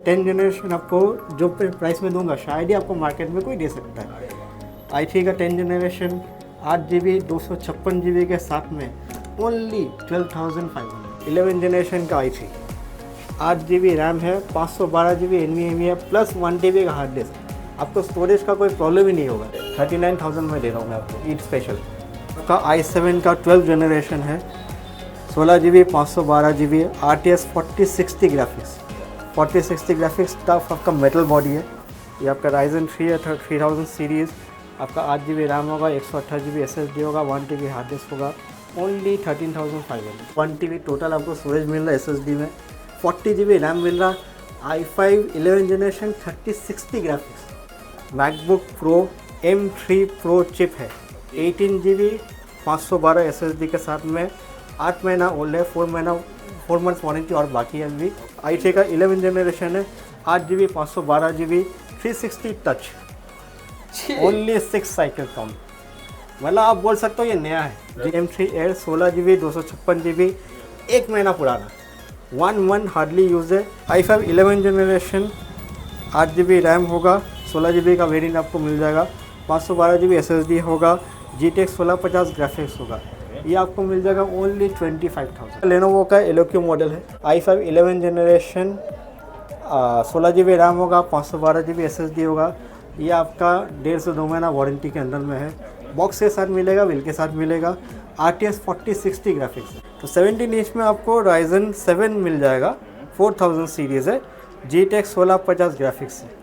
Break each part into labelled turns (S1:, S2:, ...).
S1: 10 generation आपको जो price में दूंगा शायद ही आपको मार्केट में कोई दे सकता है। i3 का 10 जनरेशन 8 GB 256 GB के साथ में ओनली 12,500। 11 जनरेशन का i3 8 GB रैम है, 512 GB NVMe है, प्लस 1 TB का हार्ड डिस्क। आपको स्टोरेज का कोई प्रॉब्लम ही नहीं होगा। 39,000 में दे रहा हूँ मैं आपको ईद स्पेशल। आपका i7 का 12 जनरेशन है, 16 GB 512 GB RTS 4060 graphics. 4060 graphics tough आपका मेटल बॉडी है। ये आपका Ryzen 3 है 3000 सीरीज़। आपका 8 GB रैम होगा, 128 GB SSD होगा, 1 TB हार्ड डिस्क होगा, ओनली 13,500। 1 TB टोटल आपको स्टोरेज मिल रहा है SSD में, 40 GB रैम मिल रहा। i5 11 generation 3060 graphics. MacBook pro M3 pro chip है, 18 GB 512 SSD के साथ में। 8 महीना ओल्ड है, 4 मंथ्स वारंटी और बाकी है अभी। i3 का 11 जनरेशन है, 8 GB 512 GB 360 touch, only 6 cycle count. मतलब आप बोल सकते हो ये नया है। M3 Air 16 GB 256 GB, 1 महीना पुराना, 1 मंथ हार्डली यूज है। i5 11 जनरेशन 8 GB रैम होगा, 16 GB का वेरिएंट आपको मिल जाएगा, 512 GB SSD होगा, GTX 1650 ग्राफिक्स होगा। ये आपको मिल जाएगा ओनली 25,000। लेनोवो का एलोक्यू मॉडल है, i5 11 जनरेशन 16 GB रैम होगा, 512 GB SSD होगा। ये आपका 1.5 से 2 महीना वारंटी के अंदर में है। बॉक्स के साथ मिलेगा, बिल के साथ मिलेगा। RTS 4060 graphics. तो 17 इंच में आपको Ryzen 7 मिल जाएगा, 4000 सीरीज़ है, GTX 1650 ग्राफिक्स है।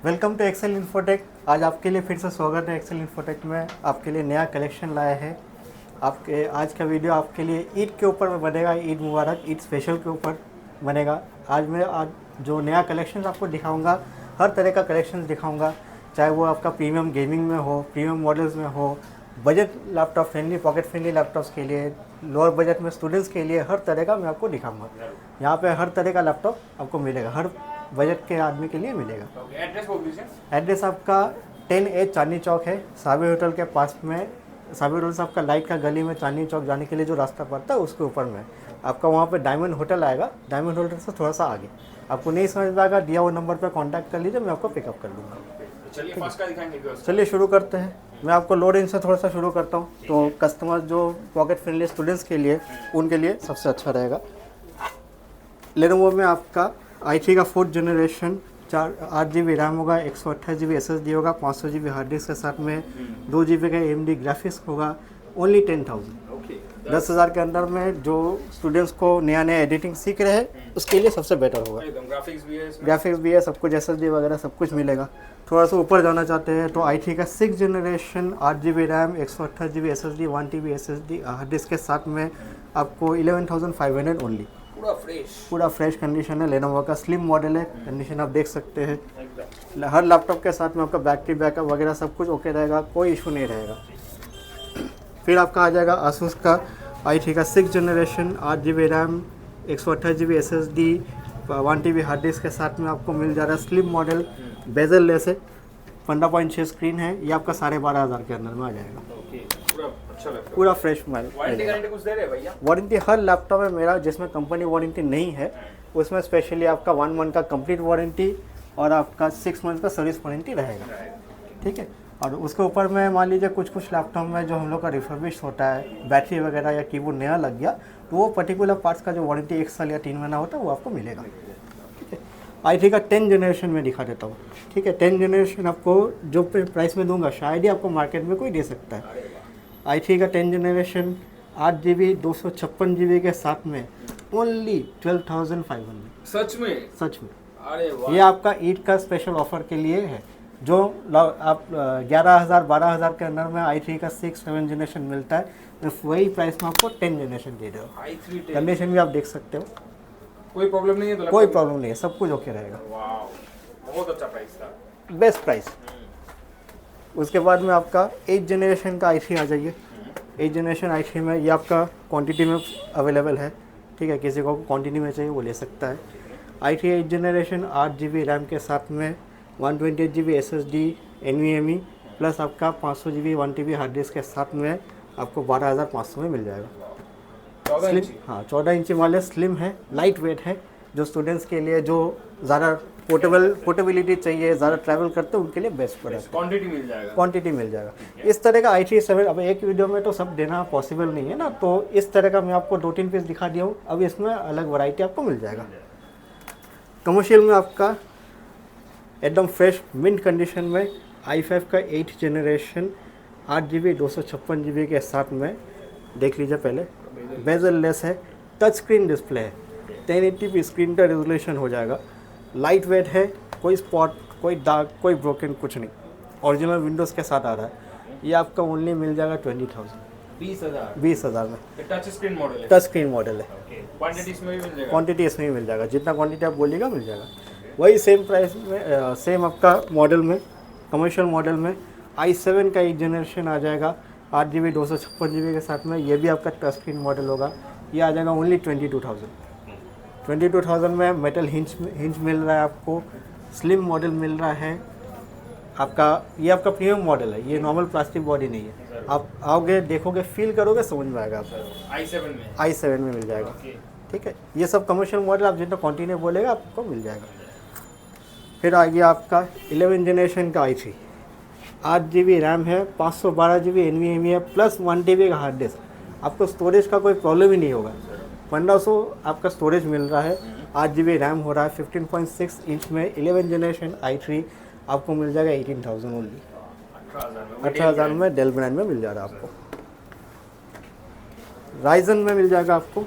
S1: Welcome to Excel Infotech. आज आपके लिए फिर से स्वागत है। एक्सेल इन्फोटेक में आपके लिए नया कलेक्शन लाया है। आपके आज का वीडियो आपके लिए ईद के ऊपर में बनेगा। ईद मुबारक, ईद स्पेशल के ऊपर बनेगा। आज जो नया कलेक्शन आपको दिखाऊंगा, हर तरह का कलेक्शन दिखाऊंगा, चाहे वो आपका प्रीमियम गेमिंग में हो, प्रीमियम मॉडल्स में हो, budget laptop friendly, pocket friendly laptops के लिए, लोअर बजट में स्टूडेंट्स के लिए, हर तरह का मैं आपको दिखाऊंगा। यहाँ पे हर तरह का लैपटॉप आपको मिलेगा, हर बजट के आदमी के लिए मिलेगा।
S2: एड्रेस बोल दीजिए।
S1: एड्रेस आपका 10A चांदनी चौक है, साबिर होटल के पास में। साबिर होटल से आपका लाइट का गली में चांदनी चौक जाने के लिए जो रास्ता पड़ता है उसके ऊपर में आपका वहाँ पे डायमंड होटल आएगा। डायमंड होटल से थोड़ा सा आगे। आपको नहीं समझ में आएगा, दिया हुआ नंबर पर कांटेक्ट कर लीजिए, मैं आपको पिकअप कर लूँगा।
S2: चलिए फर्स्ट का दिखाएंगे।
S1: चलिए शुरू करते हैं। मैं आपको लो रेंज से थोड़ा सा शुरू करता हूँ, तो कस्टमर जो पॉकेट फ्रेंडली स्टूडेंट्स के लिए, उनके लिए सबसे अच्छा रहेगा। लेनोवो में आपका i3 का 4th जनरेशन 8 GB रैम होगा, 128 GB SSD होगा, 500 GB हार्ड डिस्क के साथ में, 2 GB का AMD ग्राफिक्स होगा, ओनली 10,000। 10,000 के अंदर में जो स्टूडेंट्स को नया एडिटिंग सीख रहे हैं उसके लिए सबसे बेटर होगा। ग्राफिक्स भी है, सब कुछ SSD वगैरह सब कुछ मिलेगा। थोड़ा सा ऊपर जाना चाहते हैं तो i3 का 6th generation 8 GB RAM, 128 GB SSD, 1 TB SSD hard disk के साथ में आपको 11,500 ओनली। पूरा फ्रेश कंडीशन है। लेनोवो का स्लिम मॉडल है, कंडीशन आप देख सकते हैं। हर लैपटॉप के साथ में आपका बैटरी बैकअप वगैरह सब कुछ ओके रहेगा, कोई इशू नहीं रहेगा। फिर आपका आ जाएगा asus का i3 का 6th generation 8 GB RAM, 128 GB SSD, 1 TB hard disk के साथ में आपको मिल जा रहा है। स्लिम मॉडल, बेजल लेस है, 15.6 स्क्रीन है। ये आपका 12,500 के अंदर में आ जाएगा। पूरा फ्रेश माल।
S2: वारंटी कुछ दे रहे हैं भैया?
S1: वारंटी हर लैपटॉप में मेरा, जिसमें कंपनी वारंटी नहीं है उसमें स्पेशली आपका 1 मंथ का कंप्लीट वारंटी और आपका 6 मंथ का सर्विस वारंटी रहेगा। ठीक है। और उसके ऊपर में मान लीजिए कुछ लैपटॉप में जो हम लोग का रिफर्बिश होता है, बैटरी वगैरह या कीबोर्ड नया लग गया, तो वो पर्टिकुलर पार्ट्स का जो वारंटी 1 साल या 3 महीना होता है वो आपको मिलेगा। ठीक है। i3 का 10 जनरेशन में दिखा देता हूँ। ठीक है। 10 जनरेशन आपको जो प्राइस में दूंगा शायद ही आपको मार्केट में कोई दे सकता है। i3 का 10 जनरेशन 8 GB 256 GB के साथ में ओनली 12,500।
S2: सच में?
S1: सच में।
S2: अरे वाह।
S1: ये आपका ईद का स्पेशल ऑफर के लिए है। जो आप 11,000 12,000 के अंदर में i3 का 6-7 जनरेशन मिलता है, मैं वही प्राइस में आपको 10 जनरेशन दे रहा हूँ।
S2: i3 10
S1: कंडीशन भी आप देख सकते हो,
S2: कोई प्रॉब्लम नहीं है तो?
S1: कोई प्रॉब्लम नहीं है, सब कुछ ओके रहेगा।
S2: वाह, बहुत अच्छा प्राइस था,
S1: बेस्ट प्राइस। उसके बाद में आपका 8th जनरेशन का i3 आ जाइए। 8th जनरेशन i3 में ये आपका क्वांटिटी में अवेलेबल है। ठीक है। किसी को क्वांटिटी में चाहिए वो ले सकता है। i3 8th generation 8 GB RAM के साथ में, 128 GB SSD NVMe प्लस आपका 500 GB 1 TB हार्ड डिस्क के साथ में आपको 12,500 में मिल जाएगा।
S2: 14
S1: स्लिम,
S2: इंची।
S1: हाँ 14 इंची वाले स्लिम है, लाइट वेट है, जो स्टूडेंट्स के लिए जो ज़्यादा पोर्टेबिलिटी चाहिए, ज़्यादा ट्रैवल करते हैं उनके लिए बेस्ट प्रोडक्ट,
S2: क्वांटिटी मिल जाएगा।
S1: क्वांटिटी मिल जाएगा। इस तरह का i3 7 अब एक वीडियो में तो सब देना पॉसिबल नहीं है ना, तो इस तरह का मैं आपको 2-3 पीस दिखा दिया हूँ। अब इसमें अलग वैरायटी आपको मिल जाएगा। कमर्शियल में आपका एकदम फ्रेश मिंट कंडीशन में i5 का 8th जनरेशन 8 GB 256 GB के साथ में देख लीजिए। पहले बेजल लेस है, टच स्क्रीन डिस्प्ले है, 1080p स्क्रीन का रेजोल्यूशन हो जाएगा, लाइट वेट है, कोई स्पॉट, कोई दाग, कोई ब्रोकन कुछ नहीं, ओरिजिनल विंडोज़ के साथ आ रहा है। ये आपका ओनली मिल जाएगा 20,000 20,000 में।
S2: टच स्क्रीन मॉडल है।
S1: टच स्क्रीन मॉडल है।
S2: क्वांटिटी इसमें भी मिल जाएगा।
S1: क्वांटिटी इसमें भी मिल जाएगा, जितना क्वांटिटी आप बोलिएगा मिल जाएगा। वही सेम प्राइस में सेम आपका मॉडल में, कमर्शियल मॉडल में i7 का 1 जनरेशन आ जाएगा 8 GB 256 GB के साथ में। ये भी आपका टच स्क्रीन मॉडल होगा। ये आ जाएगा ओनली 22,000 में। मेटल हिंज मिल रहा है आपको, स्लिम मॉडल मिल रहा है आपका। ये आपका प्रीमियम मॉडल है, ये नॉर्मल प्लास्टिक बॉडी नहीं है। आप आओगे, देखोगे, फील करोगे, समझ में आएगा आपको। i7 में मिल जाएगा। ठीक है, ये सब कमर्शियल मॉडल आप जितना क्वांटिटी बोलेगा आपको मिल जाएगा। फिर आ गया आपका 11 जनरेशन का i3, 8 GB रैम है, 512 GB NVMe है, प्लस 1 TB का हार्ड डिस्क। आपको स्टोरेज का कोई प्रॉब्लम ही नहीं होगा। 1500 आपका स्टोरेज मिल रहा है, 8 GB रैम हो रहा है, 15.6 इंच में 11 जनरेशन i3 आपको मिल जाएगा 18,000 ओनली। 18,000 में डेल ब्रांड में मिल जा रहा है आपको। राइजन में मिल जाएगा आपको,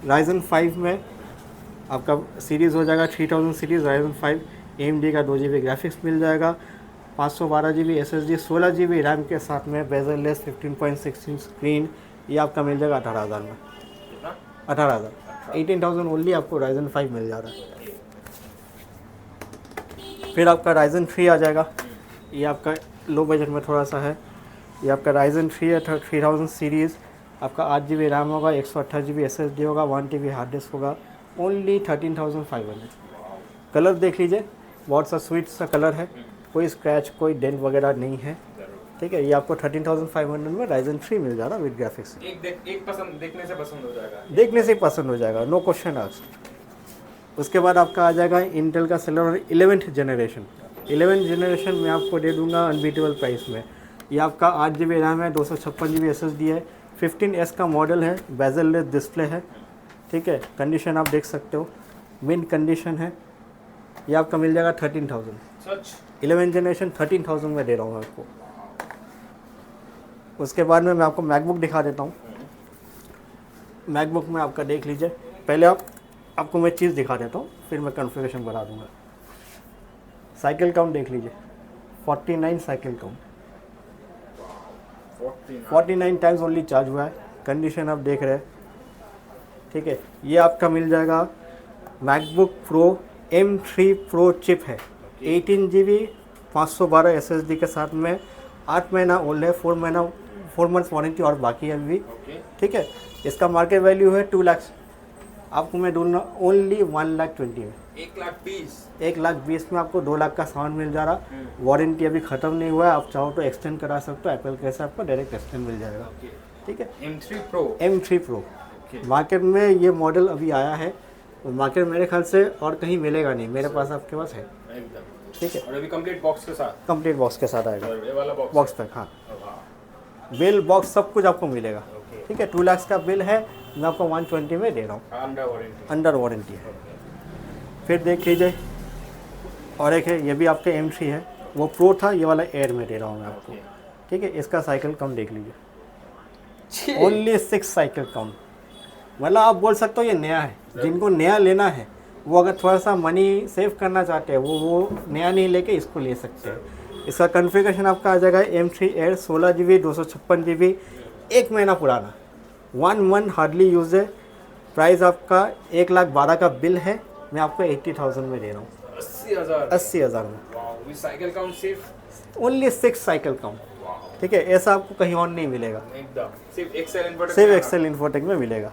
S1: राइजन 5 में आपका सीरीज़ हो जाएगा 3000 सीरीज़ राइजन 5। AMD का 2 GB ग्राफिक्स मिल जाएगा, 512 GB SSD, 16 GB रैम के साथ में, बेजल लेस, 15.6 इंच स्क्रीन। ये आपका मिल जाएगा 18,000 में। 18,000 18,000 ओनली आपको राइजन 5 मिल जा रहा है। फिर आपका राइजन 3 आ जाएगा। ये आपका लो बजट में थोड़ा सा है। ये आपका राइजन 3 है, 3000 सीरीज़, आपका 8 GB रैम होगा, 128 GB SSD होगा, 1 TB हार्ड डिस्क होगा, ओनली 13,500। कलर देख लीजिए, बहुत सा स्वीट सा कलर है, कोई स्क्रैच, कोई डेंट वगैरह नहीं है। ठीक है, ये आपको 13,500 में राइजन 3 मिल जा रहा है विद ग्राफिक्स।
S2: एक पसंद देखने से पसंद हो जाएगा।
S1: देखने से पसंद हो जाएगा, नो क्वेश्चन आस्क्ड। उसके बाद आपका आ जाएगा इंटेल का Celerio 11th generation. 11th generation में आपको दे दूंगा अनबीटेबल प्राइस में। ये आपका 8 GB रैम है, 256 GB SSD है, 15S का मॉडल है, बेजल लेस डिस्प्ले है। ठीक है, कंडीशन आप देख सकते हो, मिंट कंडीशन है। ये आपका मिल जाएगा 13,000।
S2: सच
S1: 11th जनरेशन 13,000 में दे रहा हूँ आपको। उसके बाद में मैं आपको मैकबुक दिखा देता हूँ। मैकबुक में आपका देख लीजिए, पहले आपको मैं चीज़ दिखा देता हूँ, फिर मैं कॉन्फ़िगरेशन बता दूँगा। साइकिल काउंट देख लीजिए, 49 cycle count, 49 times only charge हुआ है। कंडीशन आप देख रहे हैं। ठीक है, ये आपका मिल जाएगा MacBook pro M3 pro chip है, 18 GB 512 SSD के साथ में, 8 महीना ओल्ड है, 4 मंथ्स वारंटी और बाकी है अभी। ठीक है, इसका मार्केट वैल्यू है 2 लाख। आपको मैं दूंगा ओनली 1,20,000 में। 1,20,000 में आपको 2 लाख का सामान मिल जा रहा। वारंटी अभी ख़त्म नहीं हुआ है, आप चाहो तो एक्सटेंड करा सकते हो, एप्पल कैसे आपको डायरेक्ट एक्सटेंड मिल जाएगा। ठीक है, M3 प्रो मार्केट में ये मॉडल अभी आया है, और मार्केट मेरे ख्याल से और कहीं मिलेगा नहीं, मेरे पास आपके पास है। ठीक है,
S2: और अभी कंप्लीट बॉक्स के साथ,
S1: कंप्लीट बॉक्स के साथ आएगा,
S2: ये वाला
S1: बॉक्स पैक। हाँ, बिल बॉक्स सब कुछ आपको मिलेगा। ठीक है, 2 लाख का बिल है, मैं आपको 120 में दे रहा हूँ, अंडर वारंटी है। फिर देख लीजिए, और एक है, ये भी आपका M3 है, वो प्रो था, ये वाला एयर में दे रहा हूँ मैं आपको। ठीक है, इसका साइकिल काउंट देख लीजिए, ओनली 6 साइकिल काउंट। मतलब आप बोल सकते हो ये नया है। जिनको नया लेना है, वो अगर थोड़ा सा मनी सेव करना चाहते हैं, वो नया नहीं लेके इसको ले सकते हैं। इसका कॉन्फ़िगरेशन आपका आ जाएगा M3 एयर, 16 GB 256 GB, 1 महीना पुराना, 1 मंथ हार्डली यूज है। प्राइस आपका 1,12,000 का बिल है, मैं आपको 80,000 में दे रहा हूँ। 80,000 में
S2: साइकिल काउंट सिर्फ
S1: ओनली 6 साइकिल काउंट। ठीक है, ऐसा आपको कहीं और नहीं मिलेगा,
S2: एकदम सिर्फ एक्सेल
S1: इन्फोटेक में मिलेगा।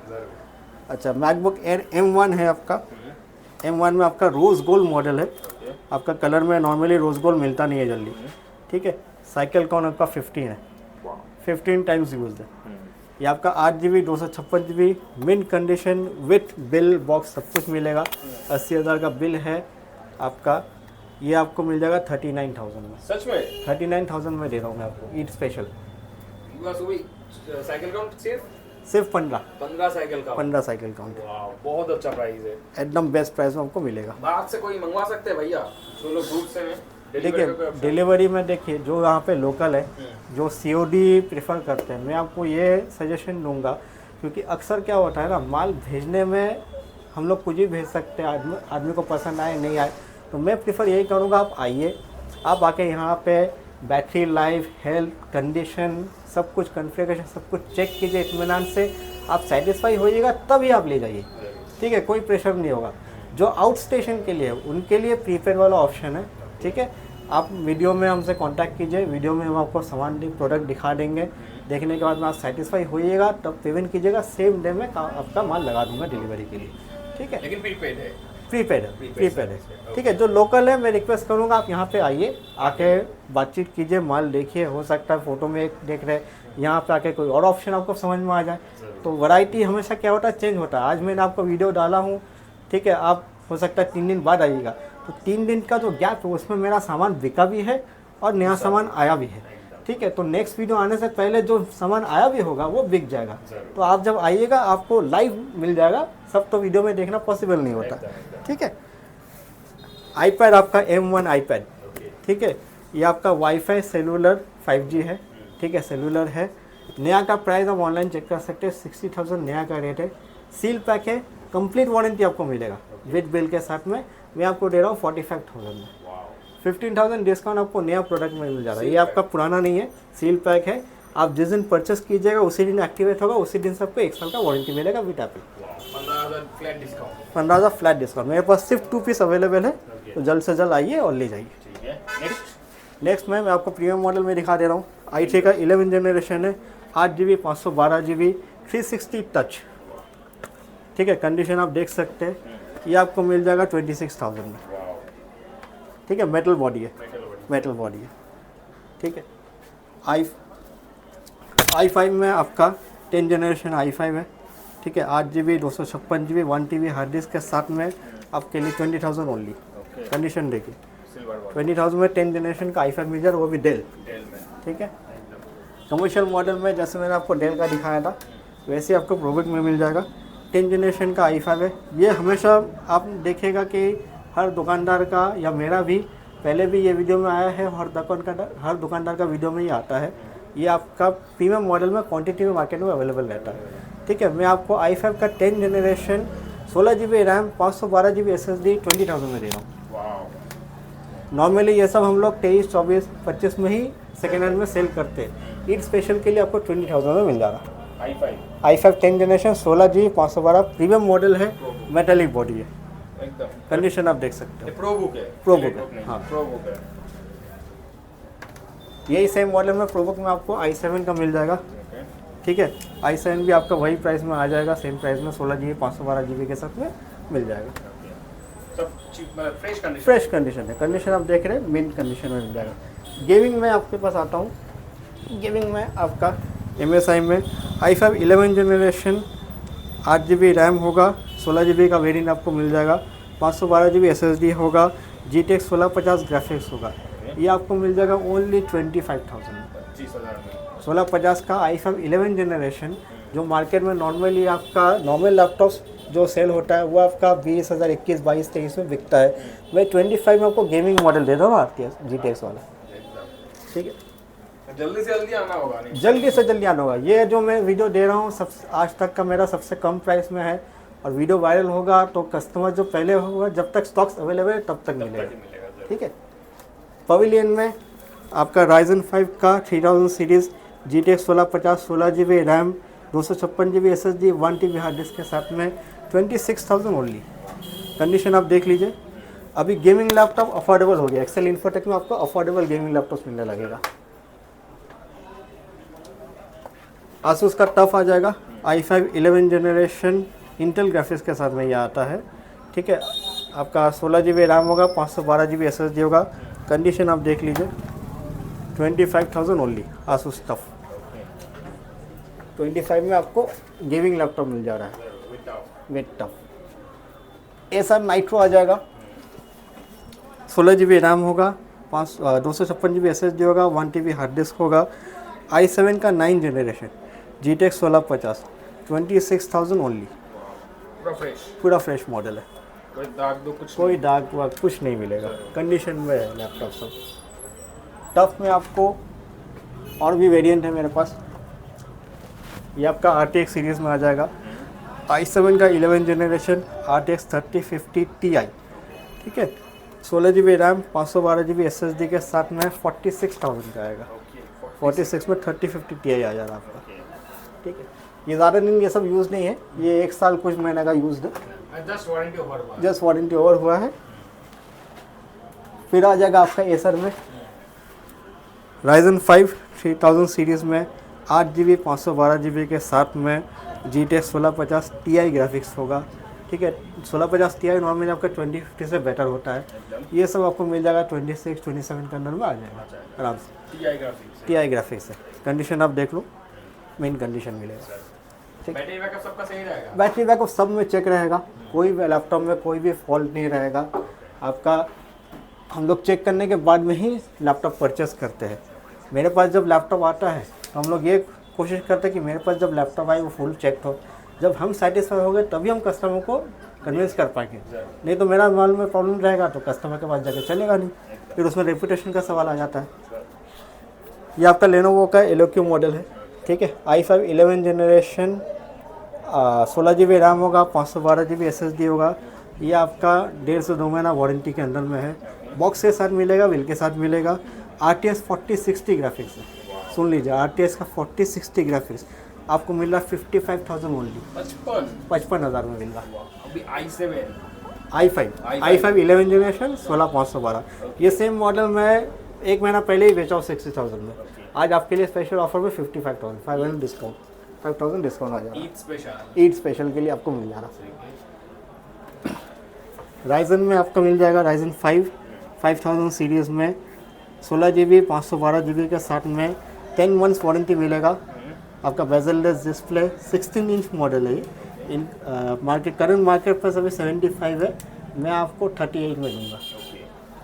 S1: अच्छा, मैकबुक एयर M1 है आपका। M1 में आपका रोज़ गोल्ड मॉडल है, आपका कलर में नॉर्मली रोज गोल्ड मिलता नहीं है जल्दी, ठीक है। साइकिल कौन आपका 15 है, 15 टाइम्स यूज है। ये आपका 8 GB 256 GB mint condition with bill box सब कुछ मिलेगा। 80,000 का बिल है आपका। ये आपको मिल जाएगा 39,000 में।
S2: सच में
S1: 39,000 में दे रहा हूँ मैं आपको ईट स्पेशल।
S2: बस वही साइकिल काउंट
S1: सिर्फ
S2: 15 साइकिल का
S1: 15 साइकिल काउंट है।
S2: वाह, बहुत अच्छा प्राइस है।
S1: एकदम बेस्ट प्राइस में आपको मिलेगा।
S2: बाहर से कोई मंगवा सकते हैं भैया, जो लोग दूर से हैं?
S1: देखिए डिलीवरी में देखिए जो यहाँ पे लोकल है, जो COD प्रेफर करते हैं, मैं आपको ये सजेशन दूंगा, क्योंकि अक्सर क्या होता है ना, माल भेजने में हम लोग कुछ भी भेज सकते हैं, आदमी को पसंद आए नहीं आए, तो मैं प्रेफर यही करूँगा आप आइए, आप आके यहाँ पे बैटरी लाइफ, हेल्थ कंडीशन, सब कुछ कॉन्फ़िगरेशन सब कुछ चेक कीजिए इत्मीनान से। आप सेटिस्फाई होइएगा तभी आप ले जाइए, ठीक है, कोई प्रेशर नहीं होगा। जो आउट स्टेशन के लिए उनके लिए प्रीपेड वाला ऑप्शन है, ठीक है। आप वीडियो में हमसे कांटेक्ट कीजिए, वीडियो में हम आपको सामान प्रोडक्ट दिखा देंगे, देखने के बाद में आप सेटिस्फाई होइएगा तब पेमेंट कीजिएगा, सेम डे में आपका माल लगा दूंगा डिलीवरी के लिए, ठीक है।
S2: लेकिन प्रीपेड है,
S1: प्रीपेड है, ठीक है। जो लोकल है मैं रिक्वेस्ट करूँगा आप यहाँ पे आइए, आके बातचीत कीजिए, माल देखिए, हो सकता है फ़ोटो में एक देख रहे यहाँ पे आके कोई और ऑप्शन आपको समझ में आ जाए। तो वैरायटी हमेशा क्या होता है, चेंज होता है। आज मैंने आपको वीडियो डाला हूँ, ठीक है, आप हो सकता है 3 दिन बाद आइएगा, तो 3 दिन का जो गैप है उसमें मेरा सामान बिका भी है और नया सामान आया भी है, ठीक है। तो नेक्स्ट वीडियो आने से पहले जो सामान आया भी होगा वो बिक जाएगा। तो आप जब आइएगा आपको लाइव मिल जाएगा, सब तो वीडियो में देखना पॉसिबल नहीं होता, ठीक है। iPad आपका M1 iPad, ठीक है। ये आपका वाईफाई सेलुलर 5G है, ठीक है, सेलुलर है। नया का प्राइस आप ऑनलाइन चेक कर सकते हैं, 60,000 नया का रेट है। सील पैक है, कंप्लीट वारंटी आपको मिलेगा विद बिल के साथ में। मैं आपको दे रहा हूँ 45,000 में। 15,000 डिस्काउंट आपको नया प्रोडक्ट में मिल जाएगा। ये आपका पुराना नहीं है, सील पैक है। आप जिस दिन परचेस कीजिएगा उसी दिन एक्टिवेट होगा, उसी दिन से आपको 1 साल का वारंटी मिलेगा विद एप्पल। 15,000 flat discount. मेरे पास सिर्फ 2 पीस अवेलेबल है, तो जल्द से जल्द आइए और ले जाइए। नेक्स्ट मैं आपको प्रीमियम मॉडल में दिखा दे रहा हूँ। i3 का 11 जनरेशन है, 8 GB 512 GB 360 टच, ठीक है। कंडीशन आप देख सकते हैं, ये आपको मिल जाएगा 26,000 में, ठीक है। मेटल बॉडी है, मेटल बॉडी है, ठीक है। i5 में आपका 10 जनरेशन i5 है, ठीक है। 8 GB 256 GB 1 TB hard disk के साथ में आपके लिए 20,000 ओनली। कंडीशन देखिए, 20,000 में 10 जनरेशन का i5 मिल जाएगा, वो भी डेल में, ठीक है। कमर्शियल मॉडल में जैसे मैंने आपको डेल का दिखाया था वैसे आपको प्रोबेक में मिल जाएगा। 10 जनरेशन का i5 है। ये हमेशा आप देखेगा कि हर दुकानदार का या मेरा भी पहले भी ये वीडियो में आया है, हर दुकानदार का वीडियो में ही आता है। ये आपका प्रीमियम मॉडल में क्वांटिटी में मार्केट में अवेलेबल रहता है, ठीक है। मैं आपको i5 का 10 generation 16 GB RAM 512 GB SSD 20,000 में दे रहा हूँ। नॉर्मली ये सब हम लोग 23, 24, 25 में ही सेकेंड हैंड में सेल करते हैं। ईद स्पेशल के लिए आपको 20,000 में मिल जाएगा। i5 10 generation 16 GB 512 premium model है, मेटालिक बॉडी है,
S2: एकदम।
S1: कंडीशन आप देख सकते हो।
S2: प्रोबुक है,
S1: प्रोबुक है, हाँ
S2: प्रोबुक है।
S1: यही सेम मॉडल में प्रोबुक में आपको i7 का मिल जाएगा, ठीक है। i7 भी आपका वही प्राइस में आ जाएगा, सेम प्राइस में 16 GB 512 GB के साथ में मिल जाएगा।
S2: सब
S1: फ्रेश कंडीशन है। कंडीशन आप देख रहे हैं, मिंट कंडीशन में मिल जाएगा। गेमिंग में आपके पास आता हूँ, गेमिंग में आपका MSI में i5 11 जनरेशन 8 GB रैम होगा, 16 GB का वेरिएंट आपको मिल जाएगा, 512 GB SSD होगा, GTX 1650 ग्राफिक्स होगा। ये आपको मिल जाएगा ओनली 25,000 में। 1650 का i5 11 जनरेशन, जो मार्केट में नॉर्मली आपका नॉर्मल लैपटॉप्स जो सेल होता है वो आपका 20,000 21, 22, 23 में बिकता है। मैं 25 में आपको गेमिंग मॉडल दे रहा हूँ GTX वाला, ठीक है।
S2: जल्दी से जल्दी आना होगा, नहीं
S1: जल्दी से जल्दी आना होगा। ये जो मैं वीडियो दे रहा हूँ सब आज तक का मेरा सबसे कम प्राइस में है, और वीडियो वायरल होगा तो कस्टमर जो पहले होगा, जब तक स्टॉक्स अवेलेबल है तब तक मिलेगा, ठीक है। पवेलियन में आपका Ryzen 5 का 3000 series GTX 1650 16 GB RAM 256 GB SSD 1 TB hard disk के साथ में 26,000 ओनली। कंडीशन आप देख लीजिए। अभी गेमिंग लैपटॉप अफोर्डेबल हो गया, एक्सेल इन्फोटेक में आपको अफोर्डेबल गेमिंग लैपटॉप मिलने लगेगा। आसूस का टफ आ जाएगा, i5 11 जनरेशन इंटेल ग्राफिक्स के साथ में ये आता है, ठीक है। आपका 16 GB रैम होगा, 512 GB SSD होगा। कंडीशन आप देख लीजिए, 25,000 ओनली आसूस टफ। 25 में आपको गेमिंग लैपटॉप मिल जा रहा है विद टफ। एसर नाइट्रो आ जाएगा, 16 GB रैम होगा, 256 GB SSD होगा, 1 TB हार्ड डिस्क होगा। i7 का 9 जनरेशन GTX 1650, 26,000 ओनली। पूरा फ्रेश मॉडल है, कोई दाग वाग कुछ नहीं मिलेगा, कंडीशन में है लैपटॉप सब। टफ में आपको और भी वेरिएंट है मेरे पास। ये आपका RTX सीरीज़ में आ जाएगा, i7 का 11 जनरेशन RTX 3050 Ti, ठीक है। 16 GB रैम, 512 GB SSD के साथ में 46,000 का आएगा। 46 में 3050 Ti आ जाएगा आपका, ठीक है। ये ज़्यादा दिन ये सब यूज़ नहीं है, ये 1 साल कुछ महीने का यूज़ है, जस्ट वारंटी ओवर हुआ है। फिर आ जाएगा आपका एसर में Ryzen 5 3000 सीरीज़ में 8 GB 512 GB के साथ में GTX 1650 Ti ग्राफिक्स होगा, ठीक है। 1650 Ti नॉर्मली आपका 2050 से बेटर होता है। ये सब आपको मिल जाएगा 26-27 के अंदर में आ जाएगा आराम से। Ti ग्राफिक्स है, कंडीशन आप देख लो, मेन कंडीशन मिलेगा।
S2: बैटरी बैकअप सबका सही रहेगा?
S1: बैटरी बैकअप सब में चेक रहेगा, कोई भी लैपटॉप में कोई भी फॉल्ट नहीं रहेगा आपका। हम लोग चेक करने के बाद में ही लैपटॉप परचेस करते हैं। मेरे पास जब लैपटॉप आता है तो हम लोग ये कोशिश करते हैं कि मेरे पास जब लैपटॉप आए वो फुल चेक हो। जब हम सेटिस्फाई हो गए तभी हम कस्टमर को कन्विंस कर पाएंगे, नहीं तो मेरा माल में प्रॉब्लम रहेगा तो कस्टमर के पास जाकर चलेगा नहीं, फिर उसमें रेपुटेशन का सवाल आ जाता है। ये आपका लेनोवो का एलोक्यू मॉडल है, ठीक है। i5 11 जनरेशन 16 GB रैम होगा, 512 GB SSD होगा। ये आपका 1.5 से 2 महीना वारंटी के अंदर में है। बॉक्स के साथ मिलेगा, बिल के साथ मिलेगा। RTX 4060 ग्राफिक्स है, सुन लीजिए, RTX का 4060 ग्राफिक्स आपको मिल रहा है 55,000 ओनली, 55,000 में मिल रहा है।
S2: अभी
S1: i5 11 जनरेशन 16512, ये सेम मॉडल मैं 1 महीना पहले ही बेचा हूँ 60,000 में। आज आपके लिए स्पेशल ऑफर में 55,000 500 डिस्काउंट, 5,000 डिस्काउंट आ जाएगा। ईद स्पेशल के लिए आपको मिल जा रहा। Ryzen में आपका मिल जाएगा Ryzen 5 5000 सीरीज़ में 16 GB 512 GB के साथ में 10 months वारंटी मिलेगा। आपका बेजललेस डिस्प्ले 16 इंच मॉडल है। इन मार्केट करंट मार्केट पर अभी 75 है, मैं आपको 38 में दूंगा।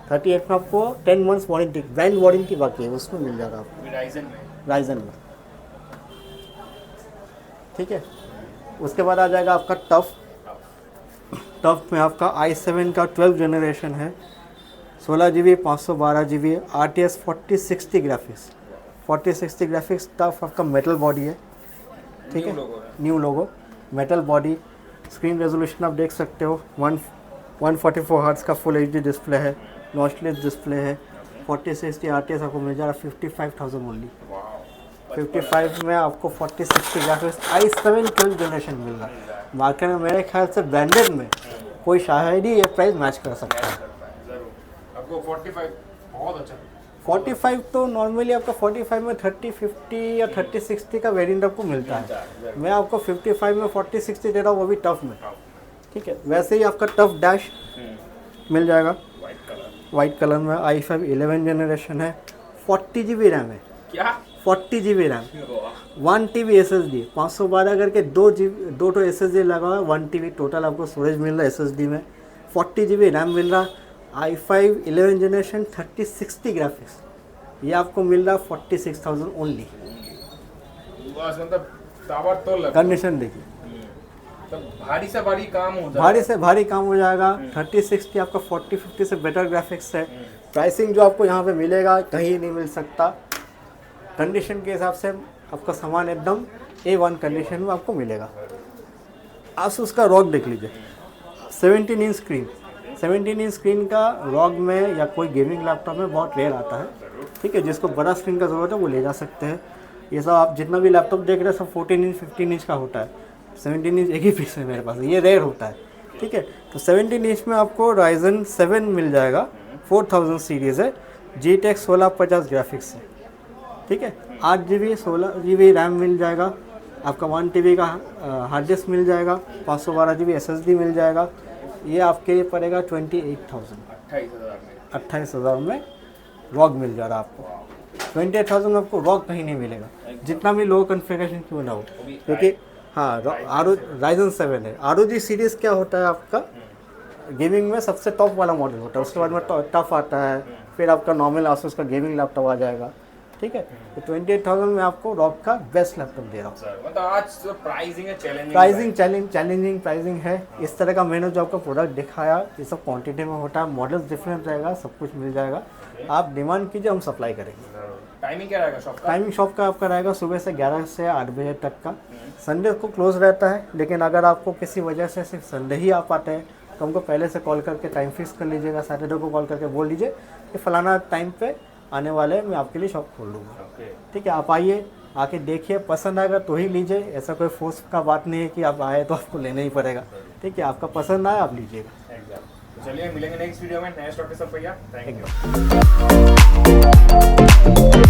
S1: 38 में आपको 10 months वारंटी, ब्रांड वारंटी बाकी है, उसमें मिल जाएगा आपको Ryzen में, ठीक है। उसके बाद आ जाएगा आपका टफ में आपका i7 का 12 जनरेशन है, 16 GB 512 GB RTX 4060 graphics, 4060 graphics. Tough आपका मेटल बॉडी है, ठीक है, new logo, metal body. Screen resolution आप देख सकते हो, 144 हर्ट्ज का फुल HD डिस्प्ले है, नॉचलेस डिस्प्ले है। 4060 RTX आपको मिल जाएगा 55,000 ओनली। 55 में आपको 4060 ग्राफिक्स i7 12 जनरेशन मिल रहा है। मार्केट में मेरे ख्याल से ब्रांडेड में कोई शायद ही ये प्राइस मैच कर सकता है।
S2: आपको 45 बहुत अच्छा।
S1: 45 तो नॉर्मली आपका 45 में 3050 या 3060 का वेरिएंट आपको मिलता है। मैं आपको 55 में 4060 दे रहा हूँ, वो भी टफ में, ठीक है। वैसे ही आपका टफ डैश मिल जाएगा वाइट कलर में। i5 11 जनरेशन है, 40 GB रैम है।
S2: क्या
S1: 40 GB रैम, 1 TB SSD, 512 करके 2 तो SSD लगा हुआ है, 1 TB टोटल आपको स्टोरेज मिल रहा है SSD में। 40 GB रैम मिल रहा है। i5 11 जनरेशन 3060 ग्राफिक्स, ये आपको मिल रहा है 46,000 ओनली।
S2: मतलब ताबड़तोड़
S1: कंडीशन देखिए,
S2: भारी से भारी काम हो जाएगा,
S1: भारी से भारी काम हो जाएगा। 3060 आपका 4050 से बेटर ग्राफिक्स है। प्राइसिंग जो आपको यहाँ पे मिलेगा कहीं नहीं मिल सकता। कंडीशन के हिसाब से आपका सामान एकदम A1 कंडीशन में आपको मिलेगा। आसूस का रॉग देख लीजिए, 17 इंच स्क्रीन, 17 इंच स्क्रीन का रॉग में या कोई गेमिंग लैपटॉप में बहुत रेयर आता है, ठीक है। जिसको बड़ा स्क्रीन का ज़रूरत है वो ले जा सकते हैं। ये सब आप जितना भी लैपटॉप देख रहे हैं सब 14 इंच 15 इंच का होता है। 17 इंच एक ही पीस है मेरे पास, ये रेयर होता है, ठीक है। तो 17 इंच में आपको Ryzen 7 मिल जाएगा, 4000 सीरीज़ है, GTX 1650 ग्राफिक्स है, ठीक है। 8 GB 16 GB रैम मिल जाएगा आपका, 1 TB का हार्ड डिस्क मिल जाएगा, 512 GB SSD मिल जाएगा। ये आपके लिए पड़ेगा 28,000।
S2: 28,000 में
S1: 28,000 में रॉक मिल जा रहा है आपको। 28,000 में आपको रॉक कहीं नहीं मिलेगा, जितना भी लो कॉन्फ़िगरेशन क्यों ना हो, क्योंकि हाँ राइजन 7 है। ROG सीरीज़ क्या होता है आपका, गेमिंग में सबसे टॉप वाला मॉडल होता है, उसके बाद में टफ आता है, फिर आपका नॉर्मल आसूस का गेमिंग लैपटॉप आ जाएगा, ठीक है। तो 28,000 में आपको रॉक का बेस्ट लैपटॉप दे रहा हूँ।
S2: सर मतलब आज जो प्राइसिंग है
S1: चैलेंजिंग प्राइसिंग है। इस तरह का मैंने जो आपको प्रोडक्ट दिखाया ये सब क्वांटिटी में होता है, मॉडल्स डिफरेंट रहेगा, सब कुछ मिल जाएगा। आप डिमांड कीजिए, हम सप्लाई करेंगे।
S2: टाइमिंग क्या रहेगा शॉप का?
S1: टाइमिंग शॉप का आपका रहेगा सुबह से 11 से 8 बजे तक का। संडे को क्लोज रहता है, लेकिन अगर आपको किसी वजह से सिर्फ संडे ही आ पाते हैं तो हमको पहले से कॉल करके टाइम फिक्स कर लीजिएगा। सैटरडे को कॉल करके बोल दीजिए कि फ़लाना टाइम पे आने वाले मैं आपके लिए शॉप खोल दूँगा, ठीक है। आप आइए, आके देखिए, पसंद आएगा तो ही लीजिए, ऐसा कोई फोर्स का बात नहीं है कि आप आए तो आपको लेना ही पड़ेगा, ठीक है। आपका पसंद आए आप लीजिएगा।
S2: चलिए मिलेंगे नेक्स्ट वीडियो में नए स्टॉक के साथ भैया। Thank you.